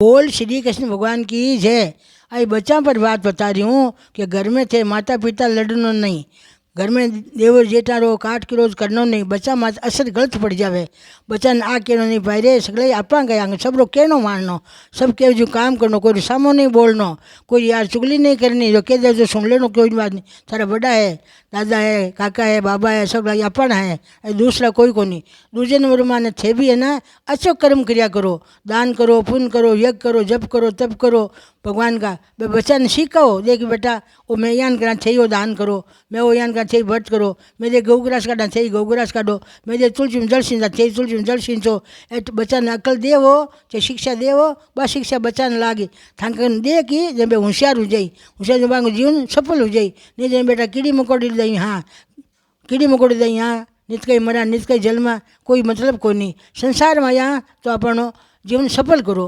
बोल श्री कृष्ण भगवान की जय। आई बच्चा पर बात बता रही हूँ कि घर में थे माता पिता लड़नो नहीं, घर में देवर जेठारो काट की रोज करनो नहीं, बच्चा में असर गलत पड़ जावे। बच्चा ने आ कहनो नहीं भाई रे सगले अपना गया सब लोग कहनो मारनो, सब कह जो काम करनो, कोई सामो नहीं बोलनो, कोई यार चुगली नहीं करनी, जो कह दे जो सुन लेनो, कोई बात नहीं, थारा बड़ा है दादा है काका है बाबा है सब अपना है, दूसरा कोई को नहीं। दूसरे नंबर माने थे भी है ना अच्छो कर्म क्रिया करो, दान करो पुण्य करो यज्ञ करो जप करो तप करो भगवान का। बच्चा ने सीखाओ देख बेटा वो मैं यान करना चाहिए वो दान करो, मैं वो यान करना चाहिए व्रत करो, मैं जे गौग्रास काटना चाहिए गौग्रास काटो, मैं जे तुलसी में जल सींचा चाहिए तुलसी में जल सींचो। बच्चा ने अकल देवो चाहे शिक्षा देवो बस शिक्षा बच्चा ने लागे थांकन दे कि जब होशियार हो जाए, होशियार जो जीवन सफल हो जाए। नहीं जब बेटा कीड़ी मकोड़ी दई हाँ कीड़ी मकोड़ी दई हाँ नित कई मरा नित कई जलमा कोई मतलब कोई नहीं संसार में यहाँ तो अपन जीवन सफल करो।